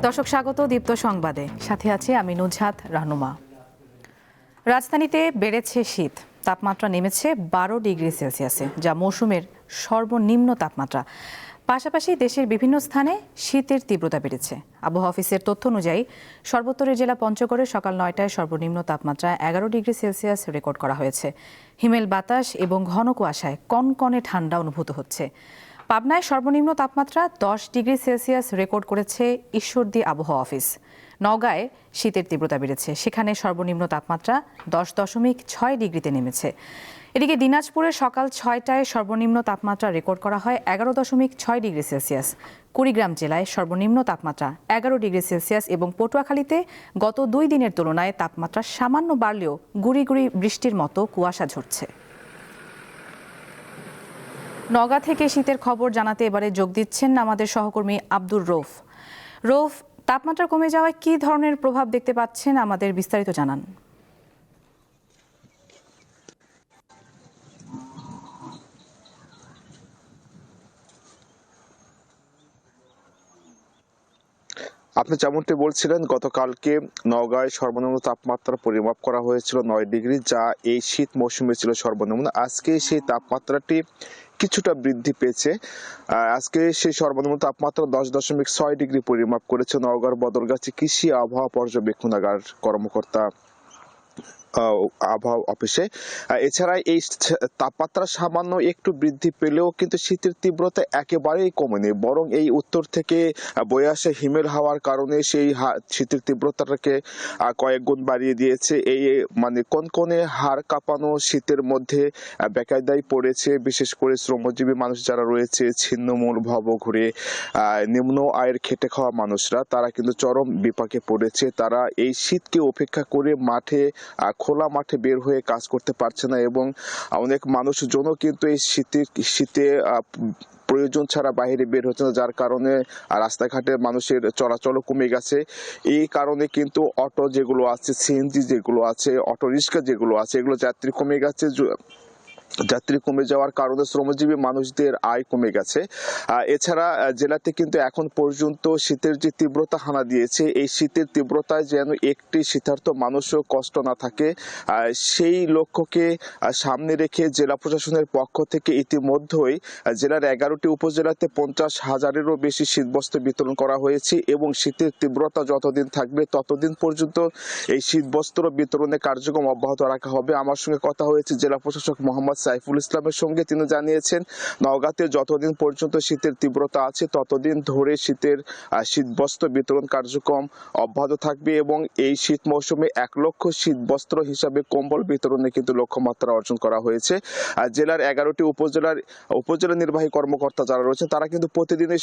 দর্শক স্বাগত দীপ্ত সংবাদে, সাথে আছে আমি নুজহাত রাহনুমা। রাজধানীতে বেড়েছে শীত, তাপমাত্রা নেমেছে 12 ডিগ্রি সেলসিয়াসে, যা মৌসুমের সর্বনিম্ন তাপমাত্রা। পাশাপাশি দেশের বিভিন্ন স্থানে শীতের তীব্রতা বেড়েছে। আবহাওয়া অফিসের তথ্য অনুযায়ী সর্বোত্তরের জেলা পঞ্চগড়ে সকাল 9টায় সর্বনিম্ন তাপমাত্রা 11 ডিগ্রি সেলসিয়াস রেকর্ড করা হয়েছে। হিমেল বাতাস এবং ঘন কুয়াশায় কনকনে ঠান্ডা অনুভূত হচ্ছে। পাবনায় সর্বনিম্ন তাপমাত্রা 10 ডিগ্রি সেলসিয়াস রেকর্ড করেছে ঈশ্বরদী আবহাওয়া অফিস। নওগাঁয় শীতের তীব্রতা বেড়েছে, সেখানে সর্বনিম্ন তাপমাত্রা 10.6 ডিগ্রিতে নেমেছে। এদিকে দিনাজপুরে সকাল 6টায় সর্বনিম্ন তাপমাত্রা রেকর্ড করা হয় 11.6 ডিগ্রি সেলসিয়াস। কুড়িগ্রাম জেলায় সর্বনিম্ন তাপমাত্রা 11 ডিগ্রি সেলসিয়াস এবং পটুয়াখালীতে গত 2 দিনের তুলনায় তাপমাত্রা সামান্য বাড়লেও গুঁড়ি গুঁড়ি বৃষ্টির মতো কুয়াশা ঝরছে। নওগাঁ থেকে শীতের খবর জানাতে এবারে যোগ দিচ্ছেন আমাদের সহকর্মী আব্দুর রৌফ। রৌফ, তাপমাত্রা কমে যাওয়ায় কী ধরনের প্রভাব দেখতে পাচ্ছেন, আমাদের বিস্তারিত জানান। আপনি যেমনটি বলছিলেন, গতকালকে নওগাঁয় সর্বনিম্ন তাপমাত্রা পরিমাপ করা হয়েছিল 9 ডিগ্রি, যা এই শীত মৌসুমে ছিল সর্বনিম্ন। আজকে সেই তাপমাত্রাটি কিছুটা বৃদ্ধি পেয়েছে। আজকে সেই সর্বনিম্ন তাপমাত্রা 10.6 ডিগ্রি পরিমাপ করেছে নওগাঁর বদলগাছি কৃষি আবহাওয়া পর্যবেক্ষণাগার কর্মকর্তা আবহাওয়া অফিসে। এছাড়া এই তাপমাত্রা সামান্য একটু বৃদ্ধি পেলেও কিন্তু শীতের তীব্রতা একেবারেই কমেনি, বরং এই উত্তর থেকে বয়ে আসা হিমেল হাওয়ার কারণে সেই শীতের তীব্রতাটাকে কয়েক গুণ বাড়িয়ে দিয়েছে। এই কনকনে হাড় কাঁপানো শীতের মধ্যে বেকায়দায় পড়েছে বিশেষ করে শ্রমজীবী মানুষ যারা রয়েছে, ছিন্নমূল ভবঘুরে নিম্ন আয়ের খেটে খাওয়া মানুষরা, তারা কিন্তু চরম বিপাকে পড়েছে। তারা এই শীতকে উপেক্ষা করে খোলা মাঠে বের হয়ে কাজ করতে পারছে না এবং অনেক মানুষজনও কিন্তু এই শীতে প্রয়োজন ছাড়া বাইরে বের হচ্ছে না, যার কারণে রাস্তাঘাটে মানুষের চলাচলও কমে গেছে। এই কারণে কিন্তু অটো যেগুলো আছে, সিএনজি যেগুলো আছে, অটো রিক্সা যেগুলো আছে, এগুলো যাত্রী কমে গেছে। যাত্রী কমে যাওয়ার কারণে শ্রমজীবী মানুষদের আয় কমে গেছে। এছাড়া জেলাতে কিন্তু এখন পর্যন্ত শীতের যে তীব্রতা হানা দিয়েছে, এই শীতের তীব্রতায় যেন একটি শীতার্ত মানুষও কষ্ট না থাকে, সেই লক্ষ্যকে সামনে রেখে জেলা প্রশাসনের পক্ষ থেকে ইতিমধ্যেই জেলার 11টি উপজেলাতে 50,000-এরও বেশি শীতবস্ত্র বিতরণ করা হয়েছে এবং শীতের তীব্রতা যতদিন থাকবে ততদিন পর্যন্ত এই শীতবস্ত্র বিতরণের কার্যক্রম অব্যাহত রাখা হবে। আমার সঙ্গে কথা হয়েছে জেলা প্রশাসক মোহাম্মদ সাইফুল ইসলামের সঙ্গে। তিনি জানিয়েছেন, নওগাঁতে যতদিন পর্যন্ত শীতের তীব্রতা আছে ততদিন ধরে শীতবস্ত্র বিতরণ কার্যক্রম অব্যাহত থাকবে এবং এই শীত মৌসুমে 1 লক্ষ শীতবস্ত্র হিসাবে কম্বল বিতরণে কিন্তু লক্ষ্যমাত্রা অর্জন করা হয়েছে। জেলার 11টি উপজেলা নির্বাহী কর্মকর্তা যারা রয়েছেন, তারা কিন্তু প্রতিদিনই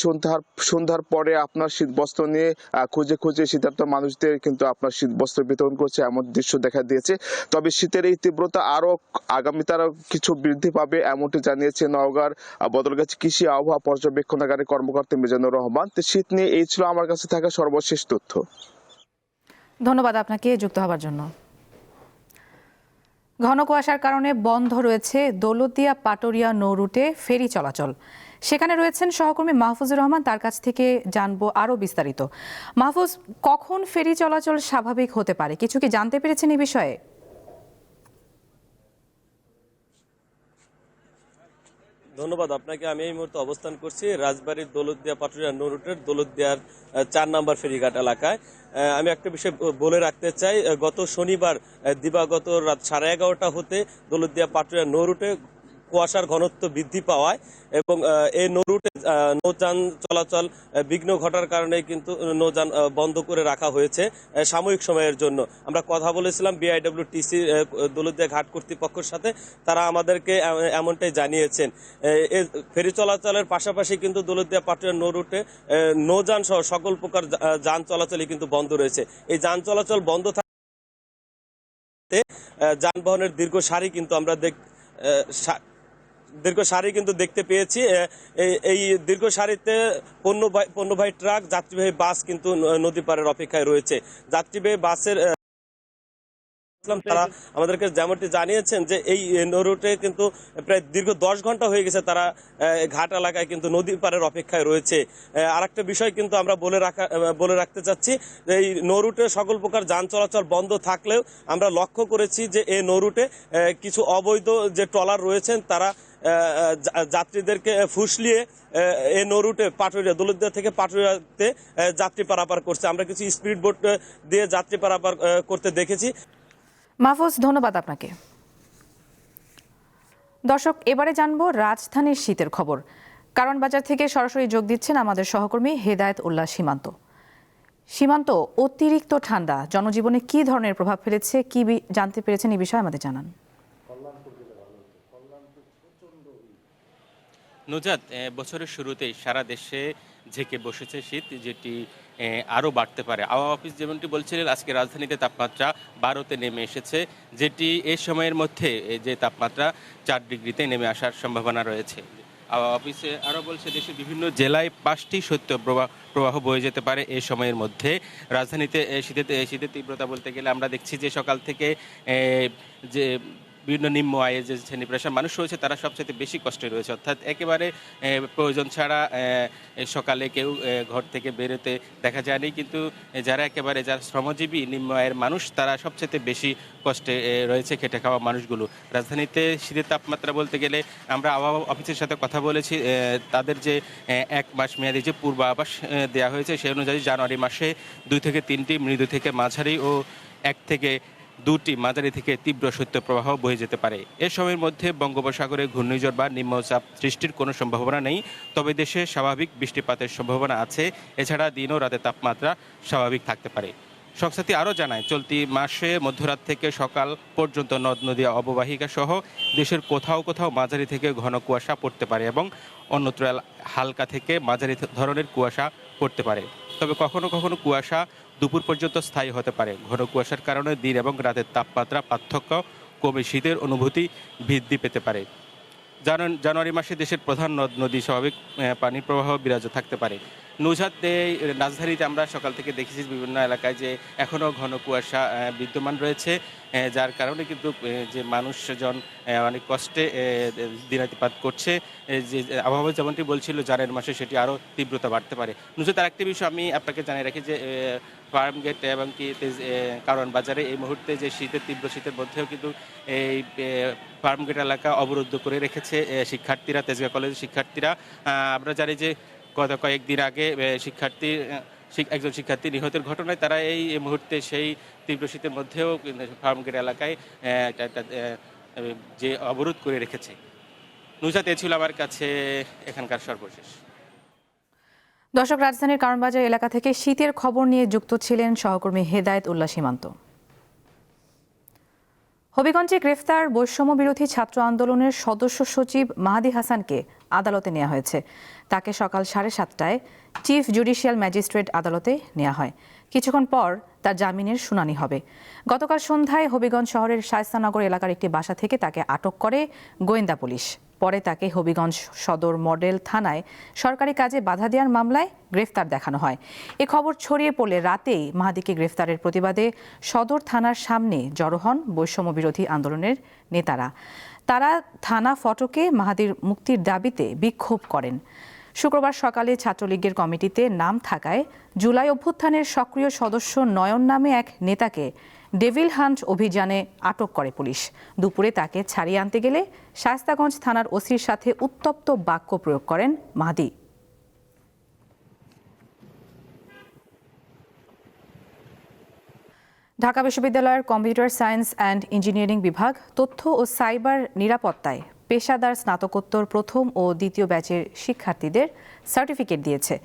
সন্ধ্যার পরে আপনার শীতবস্ত্র নিয়ে খুঁজে খুঁজে শীতার্ত মানুষদের কিন্তু আপনার শীতবস্ত্র বিতরণ করছে, এমন দৃশ্য দেখা দিয়েছে। তবে শীতের এই তীব্রতা আরো আগামীতে কিছু বৃদ্ধি পাবে, এমনটি জানিয়েছে নওগাঁর বদলগাছি কৃষি আবহাওয়া পর্যবেক্ষণাগারের কর্মকর্তা মিজানুর রহমান। তো শীত নিয়ে এই ছিল আমার কাছে থাকা সর্বশেষ তথ্য। ধন্যবাদ আপনাকে যুক্ত হবার জন্য। ঘন কুয়াশার কারণে বন্ধ রয়েছে দৌলতদিয়া পাটুরিয়া নৌ রুটে ফেরি চলাচল। সেখানে রয়েছেন সহকর্মী মাহফুজুর রহমান, তার কাছ থেকে জানবো আরো বিস্তারিত। মাহফুজ, কখন ফেরি চলাচল স্বাভাবিক হতে পারে, কিছু কি জানতে পেরেছেন এই বিষয়ে? ধন্যবাদ আপনাকে। আমি এই মুহূর্তে অবস্থান করছি রাজবাড়ির দৌলতদিয়া পাটুরিয়া নৌ রুটের দৌলতদিয়ার 4 নম্বর ফেরিঘাট এলাকায়। আমি একটা বিষয় বলে রাখতে চাই, গত শনিবার দিবাগত রাত 11:30 হতে দৌলতদিয়া পাটুরিয়া নৌ রুটে কুয়াশার ঘনত্ব বৃদ্ধি পাওয়ায় এবং এই নৌ রুটে নৌযান চলাচল বিঘ্ন ঘটার কারণে কিন্তু নৌযান বন্ধ করে রাখা হয়েছে সাময়িক সময়ের জন্য। আমরা কথা বলেছিলাম BIWTC দৌলতদিয়া ঘাট কর্তৃপক্ষের সাথে, তারা আমাদেরকে এমনটাই জানিয়েছেন। ফেরি চলাচলের পাশাপাশি কিন্তু দৌলতদিয়া পাটুরিয়া নৌ রুটে নৌযান সহ সকল প্রকার যান চলাচলই কিন্তু বন্ধ রয়েছে। এই যান চলাচল বন্ধ থাকতে যানবাহনের দীর্ঘ সারি কিন্তু আমরা দেখতে পেয়েছি। এই দীর্ঘ সারিতে পণ্যবাহী ট্রাক, যাত্রীবাহী বাস কিন্তু নদী পারের অপেক্ষায় রয়েছে। যাত্রীবাহী বাসের আসলাম তারা আমাদেরকে যেমনটি জানিয়েছেন যে এই নৌরুটে কিন্তু প্রায় দীর্ঘ 10 ঘন্টা হয়ে গেছে তারা ঘাট এলাকায় কিন্তু নদী পারের অপেক্ষায় রয়েছে। আরেকটা বিষয় কিন্তু আমরা বলে রাখতে চাচ্ছি, এই নৌরুটে সকল প্রকার যান চলাচল বন্ধ থাকলেও আমরা লক্ষ্য করেছি যে এই নৌরুটে কিছু অবৈধ যে ট্রলার রয়েছেন তারা যাত্রীদেরকে ফুসলিয়ে এই নৌরুটে পাটুরিয়া দৌলতদিয়া থেকে পাটুরিয়াতে যাত্রী পারাপার করছে। আমরা কিছু স্পিড বোট দিয়ে যাত্রী পারাপার করতে দেখেছি। মাহফুজ, ধন্যবাদ আপনাকে। দর্শক, এবারে জানবো রাজধানীর শীতের খবর। কারণ বাজার থেকে সরাসরি যোগ দিচ্ছেন আমাদের সহকর্মী হেদায়েত উল্লাহ সীমান্ত। অতিরিক্ত ঠান্ডা জনজীবনে কি ধরনের প্রভাব ফেলেছে, কি জানতে পেরেছেন এই বিষয়ে আমাদের জানান। নুজাত, বছরের শুরুতেই সারা দেশে ঝেঁকে বসেছে শীত, যেটি আরও বাড়তে পারে। আবহাওয়া অফিস যেমনটি বলছিলেন, আজকে রাজধানীতে তাপমাত্রা 12তে নেমে এসেছে, যেটি এই সময়ের মধ্যে যে তাপমাত্রা 4 ডিগ্রিতে নেমে আসার সম্ভাবনা রয়েছে। আবহাওয়া অফিসে আরও বলছে দেশের বিভিন্ন জেলায় 5টি শৈত্যপ্রবাহ বয়ে যেতে পারে এই সময়ের মধ্যে। রাজধানীতে শীতের তীব্রতা বলতে গেলে আমরা দেখছি যে সকাল থেকে যে বিভিন্ন নিম্ন আয়ে যে শ্রেণী পেশার মানুষ রয়েছে তারা সবচেয়ে বেশি কষ্টে রয়েছে, অর্থাৎ একেবারে প্রয়োজন ছাড়া সকালে কেউ ঘর থেকে বেরোতে দেখা যায়নি। কিন্তু যারা শ্রমজীবী নিম্ন আয়ের মানুষ তারা সবচেয়ে বেশি কষ্টে রয়েছে, খেটে খাওয়া মানুষগুলো। রাজধানীতে শীতের তাপমাত্রা বলতে গেলে আমরা আবহাওয়া অফিসের সাথে কথা বলেছি, তাদের যে 1 মাস মেয়াদী যে পূর্বাভাস দেওয়া হয়েছে সে অনুযায়ী জানুয়ারি মাসে 2 থেকে 3টি মৃদু থেকে মাঝারি ও 1 থেকে 2টি মাঝারি থেকে তীব্র শৈত্যপ্রবাহ বয়ে যেতে পারে। এ সময়ের মধ্যে বঙ্গোপসাগরে ঘূর্ণিঝড় বা নিম্নচাপ সৃষ্টির কোনো সম্ভাবনা নেই, তবে দেশে স্বাভাবিক বৃষ্টিপাতের সম্ভাবনা আছে। এছাড়া দিন ও রাতের তাপমাত্রা স্বাভাবিক থাকতে পারে। সংস্থাটি আরও জানায়, চলতি মাসে মধ্যরাত থেকে সকাল পর্যন্ত নদ নদী অববাহিকা সহ দেশের কোথাও কোথাও মাঝারি থেকে ঘন কুয়াশা পড়তে পারে এবং অন্যত্র হালকা থেকে মাঝারি ধরনের কুয়াশা পড়তে পারে। তবে কখনো কখনো কুয়াশা দুপুর পর্যন্ত স্থায়ী হতে পারে। ঘন কুয়াশার কারণে দিন এবং রাতের তাপমাত্রা পার্থক্য কমে শীতের অনুভূতি বৃদ্ধি পেতে পারে। জানুয়ারি মাসে দেশের প্রধান নদ নদী স্বাভাবিক পানি প্রবাহ বিরাজ থাকতে পারে। নুজাত, রাজধানীতে আমরা সকাল থেকে দেখেছি বিভিন্ন এলাকায় যে এখনও ঘন কুয়াশা বিদ্যমান রয়েছে, যার কারণে কিন্তু যে মানুষজন অনেক কষ্টে দিনাতিপাত করছে। যে আবহাওয়া যেমনটি বলছিল জানুয়ারি মাসে সেটি আরও তীব্রতা বাড়তে পারে। নুজাত, আরেকটি বিষয় আমি আপনাকে জানিয়ে রাখি যে ফার্মগেট এবং কারণ বাজারে এই মুহূর্তে যে তীব্র শীতের মধ্যেও কিন্তু এই ফার্মগেট এলাকা অবরুদ্ধ করে রেখেছে শিক্ষার্থীরা, তেজগাঁও কলেজের শিক্ষার্থীরা। আমরা জানি যে গত কয়েকদিন আগে একজন শিক্ষার্থী নিহতের ঘটনায় তারা এই মুহূর্তে সেই তীব্র শীতের মধ্যেও ফার্মগেট এলাকায় যে অবরোধ করে রেখেছে। নুজাত, এ ছিল আমার কাছে এখানকার সর্বশেষ। দর্শক, রাজধানীর কারণবাজার এলাকা থেকে শীতের খবর নিয়ে যুক্ত ছিলেন সহকর্মী হেদায়েত উল্লাহ সীমান্ত। হবিগঞ্জে গ্রেফতার বৈষম্য বিরোধী ছাত্র আন্দোলনের সদস্য সচিব মাহাদি হাসানকে আদালতে নেওয়া হয়েছে। তাকে সকাল 7:30টায় চিফ জুডিশিয়াল ম্যাজিস্ট্রেট আদালতে নেওয়া হয়। কিছুক্ষণ পর তার জামিনের শুনানি হবে। গতকাল সন্ধ্যায় হবিগঞ্জ শহরের শায়েস্তানগর এলাকার একটি বাসা থেকে তাকে আটক করে গোয়েন্দা পুলিশ। পরে তাকে হবিগঞ্জ সদর মডেল থানায় সরকারি কাজে বাধা দেওয়ার মামলায় গ্রেফতার দেখানো হয়। এ খবর ছড়িয়ে পড়লে রাতেই মাহাদিকে গ্রেফতারের প্রতিবাদে সদর থানার সামনে জড়ো হন বৈষম্য বিরোধী আন্দোলনের নেতারা। তারা থানা ফটকে মাহাদির মুক্তির দাবিতে বিক্ষোভ করেন। শুক্রবার সকালে ছাত্রলীগের কমিটিতে নাম থাকায় জুলাই অভ্যুত্থানের সক্রিয় সদস্য নয়ন নামে এক নেতাকে ডেভিল হান্ট অভিযানে আটক করে পুলিশ। দুপুরে তাকে ছাড়িয়ে আনতে গেলে শায়েস্তাগঞ্জ থানার ওসির সাথে উত্তপ্ত বাক্য প্রয়োগ করেন মাহাদি। ঢাকা বিশ্ববিদ্যালয়ের কম্পিউটার সায়েন্স অ্যান্ড ইঞ্জিনিয়ারিং বিভাগ তথ্য ও সাইবার নিরাপত্তায় পেশাদার স্নাতকোত্তর প্রথম ও দ্বিতীয় ব্যাচের শিক্ষার্থীদের সার্টিফিকেট দিয়েছে।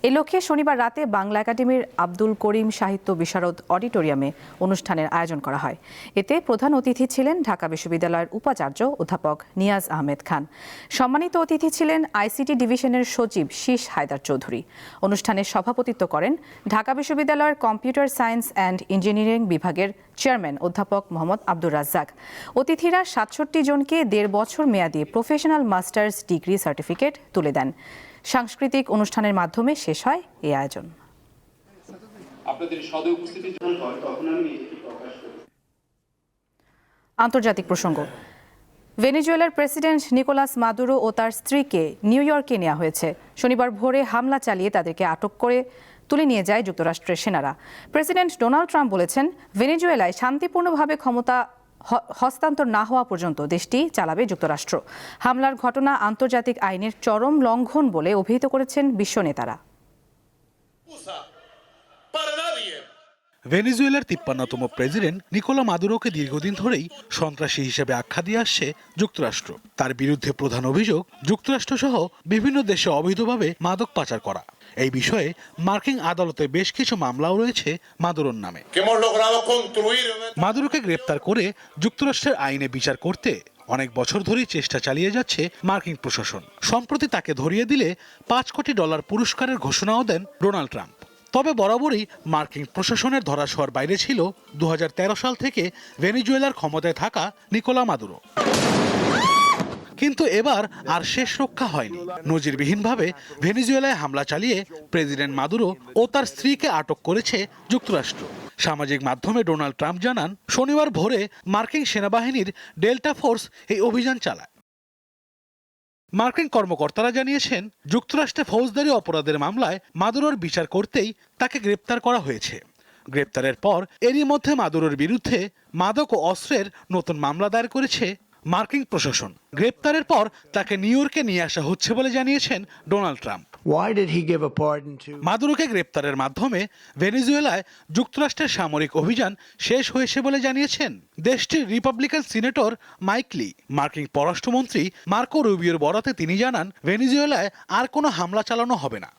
এ লক্ষ্যে শনিবার রাতে বাংলা একাডেমির আব্দুল করিম সাহিত্য বিশারদ অডিটোরিয়ামে অনুষ্ঠানের আয়োজন করা হয়। এতে প্রধান অতিথি ছিলেন ঢাকা বিশ্ববিদ্যালয়ের উপাচার্য অধ্যাপক নিয়াজ আহমেদ খান। সম্মানিত অতিথি ছিলেন আইসিটি ডিভিশনের সচিব শীষ হায়দার চৌধুরী। অনুষ্ঠানে সভাপতিত্ব করেন ঢাকা বিশ্ববিদ্যালয়ের কম্পিউটার সায়েন্স অ্যান্ড ইঞ্জিনিয়ারিং বিভাগের চেয়ারম্যান অধ্যাপক মোহাম্মদ আব্দুর রাজ্জাক। অতিথিরা 67 জনকে 1.5 বছর মেয়াদী প্রফেশনাল মাস্টার্স ডিগ্রি সার্টিফিকেট তুলে দেন। সাংস্কৃতিক অনুষ্ঠানের মাধ্যমে শেষ হয় এই আয়োজন। আপনাদের সদয় উপস্থিতি যখন হয় তখন আমি এটি প্রকাশ করি। আন্তর্জাতিক প্রসঙ্গ। ভেনেজুয়েলার প্রেসিডেন্ট নিকোলাস মাদুরো ও তার স্ত্রীকে নিউ ইয়র্কে নেওয়া হয়েছে। শনিবার ভোরে হামলা চালিয়ে তাদেরকে আটক করে তুলে নিয়ে যায় যুক্তরাষ্ট্রের সেনারা। প্রেসিডেন্ট ডোনাল্ড ট্রাম্প বলেছেন, ভেনেজুয়েলায় শান্তিপূর্ণভাবে ক্ষমতা হস্তান্তর না হওয়া পর্যন্ত দেশটি চালাবে যুক্তরাষ্ট্র। হামলার ঘটনা আন্তর্জাতিক আইনের চরম লঙ্ঘন বলে অভিহিত করেছেন বিশ্ব নেতারা। ভেনেজুয়েলার 53তম প্রেসিডেন্ট নিকোলা মাদুরোকে দীর্ঘদিন ধরেই সন্ত্রাসী হিসেবে আখ্যা দিয়ে আসছে যুক্তরাষ্ট্র। তার বিরুদ্ধে প্রধান অভিযোগ যুক্তরাষ্ট্রসহ বিভিন্ন দেশে অবৈধভাবে মাদক পাচার করা। এই বিষয়ে মার্কিন আদালতে বেশ কিছু মামলাও রয়েছে মাদুরোর নামে। মাদুরোকে গ্রেপ্তার করে যুক্তরাষ্ট্রের আইনে বিচার করতে অনেক বছর ধরেই চেষ্টা চালিয়ে যাচ্ছে মার্কিন প্রশাসন। সম্প্রতি তাকে ধরিয়ে দিলে $5 কোটি পুরস্কারের ঘোষণাও দেন ডোনাল্ড ট্রাম্প। তবে বরাবরই মার্কিন প্রশাসনের ধরাছোঁয়ার বাইরে ছিল 2013 সাল থেকে ভেনেজুয়েলার ক্ষমতায় থাকা নিকোলা মাদুরো। কিন্তু এবার আর শেষ রক্ষা হয়নি। নজিরবিহীনভাবে ভেনেজুয়েলায় হামলা চালিয়ে প্রেসিডেন্ট মাদুরো ও তার স্ত্রীকে আটক করেছে যুক্তরাষ্ট্র। সামাজিক মাধ্যমে ডোনাল্ড ট্রাম্প জানান, শনিবার ভোরে মার্কিন সেনাবাহিনীর ডেল্টা ফোর্স এই অভিযান চালায়। মার্কিন কর্মকর্তারা জানিয়েছেন, যুক্তরাষ্ট্রে ফৌজদারি অপরাধের মামলায় মাদুরোর বিচার করতেই তাকে গ্রেপ্তার করা হয়েছে। গ্রেপ্তারের পর এরই মধ্যে মাদুরোর বিরুদ্ধে মাদক ও অস্ত্রের নতুন মামলা দায়ের করেছে মার্কিন প্রশাসন। গ্রেপ্তারের পর তাকে নিউ ইয়র্কে নিয়ে আসা হচ্ছে বলে জানিয়েছেন ডোনাল্ড ট্রাম্প। মাদুরোকে গ্রেপ্তারের মাধ্যমে ভেনেজুয়েলায় যুক্তরাষ্ট্রের সামরিক অভিযান শেষ হয়েছে বলে জানিয়েছেন দেশটির রিপাবলিকান সিনেটর মাইক লি। মার্কিন পররাষ্ট্রমন্ত্রী মার্কো রুবিওর বরাতে তিনি জানান, ভেনেজুয়েলায় আর কোনো হামলা চালানো হবে না।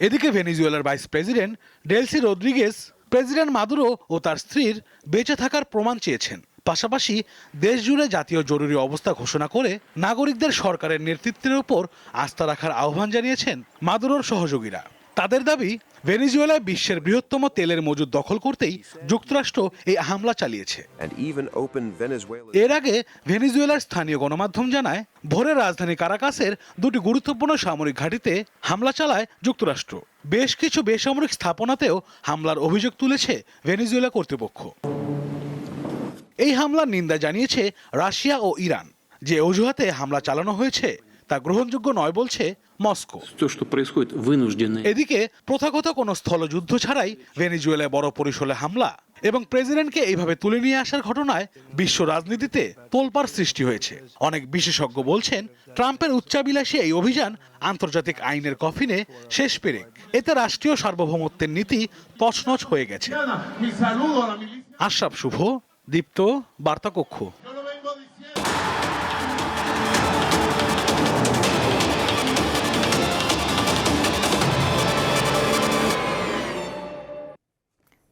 এদিকে ভেনেজুয়েলার vice president Delcy Rodriguez president Maduro ও তার স্ত্রীর বেঁচে থাকার প্রমাণ চেয়েছেন। পাশাপাশি দেশ জুড়ে জাতীয় জরুরি অবস্থা ঘোষণা করে নাগরিকদের সরকারের নেতৃত্বের উপর আস্থা রাখার আহ্বান জানিয়েছেন মাদুরোর সহযোগীরা। তাদের দাবি, ভেনেজুয়েলায় বিশ্বের বৃহত্তম তেলের মজুদ দখল করতেই যুক্তরাষ্ট্র এই হামলা চালিয়েছে। এর আগে ভেনেজুয়েলার স্থানীয় গণমাধ্যম জানায়, ভোরে রাজধানী কারাকাসের দুটি গুরুত্বপূর্ণ সামরিক ঘাঁটিতে হামলা চালায় যুক্তরাষ্ট্র। বেশ কিছু বেসামরিক স্থাপনাতেও হামলার অভিযোগ তুলেছে ভেনেজুয়েলা কর্তৃপক্ষ। এই হামলার নিন্দা জানিয়েছে রাশিয়া ও ইরান। যে অজুহাতে হামলা চালানো হয়েছে তা গ্রহণযোগ্য নয় বলছে মস্কো। এদিকে প্রথাগত কোনো স্থলযুদ্ধ ছাড়াই ভেনেজুয়েলায় বড় পরিসরে হামলা এবং প্রেসিডেন্টকে এইভাবে তুলে নিয়ে আসার ঘটনায় বিশ্ব রাজনীতিতে তোলপাড় সৃষ্টি হয়েছে। অনেক বিশেষজ্ঞ বলছেন, ট্রাম্পের উচ্চাবিলাসী এই অভিযান আন্তর্জাতিক আইনের কফিনে শেষ পেরেক। এতে রাষ্ট্রীয় সার্বভৌমত্বের নীতি তছনছ হয়ে গেছে। আশরাফ শুভ, দীপ্ত, বার্তাকক্ষ।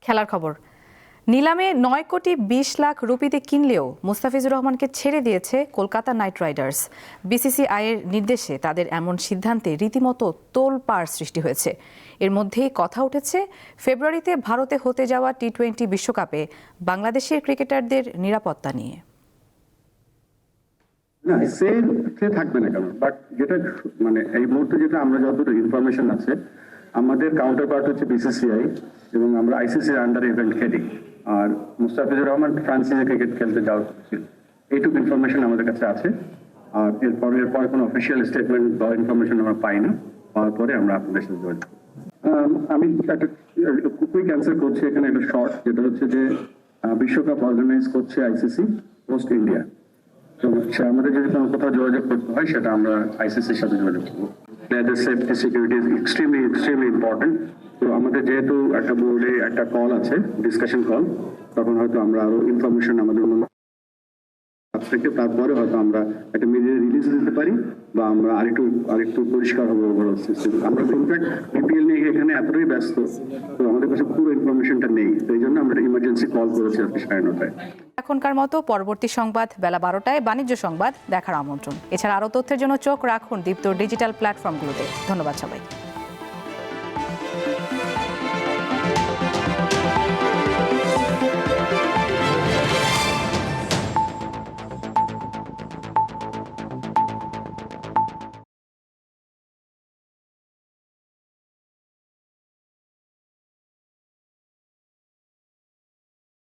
খেলার খবর। নিলামে 9 কোটি 20 লাখ রুপিতে কিনলেও মুস্তাফিজুর রহমানকে ছেড়ে দিয়েছে কলকাতা নাইট রাইডার্স। বিসিসিআইয়ের নির্দেশে তাদের এমন সিদ্ধান্তে রীতিমতো তোলপাড় সৃষ্টি হয়েছে। এর মধ্যেই কথা উঠেছে ফেব্রুয়ারিতে ভারতে হতে যাওয়া টি-20 বিশ্বকাপে বাংলাদেশের ক্রিকেটারদের নিরাপত্তা নিয়ে। না, সে থাকবে না কেন, বাট যেটা মানে এই মুহূর্তে যেটা আমরা যতটুকু ইনফরমেশন আছে, আমাদের কাউন্টার পার্ট হচ্ছে বিসিসিআই এবং আমরা আইসিসির আন্ডার ইভেন্ট খেলি। আর মুস্তাফিজুর রহমান ফ্রান্সিসে ক্রিকেট খেলতে যাওয়া ছিল, এইটুকু ইনফরমেশন আমাদের কাছে আছে। আর এরপরে কোনো অফিসিয়াল স্টেটমেন্ট বা ইনফরমেশন আমরা পাই না। পাওয়ার পরে আমরা আপনাদের সাথে যোগাযোগ। আমি একটা কুইক অ্যান্সার করছি এখানে, একটা শর্ট, যেটা হচ্ছে যে বিশ্বকাপ অর্গানাইজ করছে আইসিসি পোস্ট ইন্ডিয়া। তো আমাদের যদি কোনো কোথাও যোগাযোগ করতে হয়, সেটা আমরা আইসিসির সাথে যোগাযোগ করবো। প্লেয়ারদের safety security is extremely important. তো আমাদের যেহেতু একটা বোর্ডে একটা কল আছে, ডিসকাশন কল, তখন হয়তো আমরা আরো ইনফরমেশন আমাদের থেকে তারপরে হয়তো আমরা একটা মিডিয়া রিলিজ দিতে পারি বা আমরা আরেকটু পরিষ্কার হবো ওভারঅল সিস্টেম। আমরা ইনফ্যাক্ট বিপিএল নিয়ে এখানে এতটাই ব্যস্ত, তো আমাদের কাছে পুরো ইনফরমেশনটা নেই। তো এই জন্য আমরা ইমার্জেন্সি কল করেছি আজকে 9:30টায়। এখনকার মতো পরবর্তী সংবাদ বেলা 12টায় বাণিজ্য সংবাদ দেখার আমন্ত্রণ। এছাড়া আরও তথ্যের জন্য চোখ রাখুন দীপ্ত ডিজিটাল প্ল্যাটফর্মগুলোতে। ধন্যবাদ সবাই।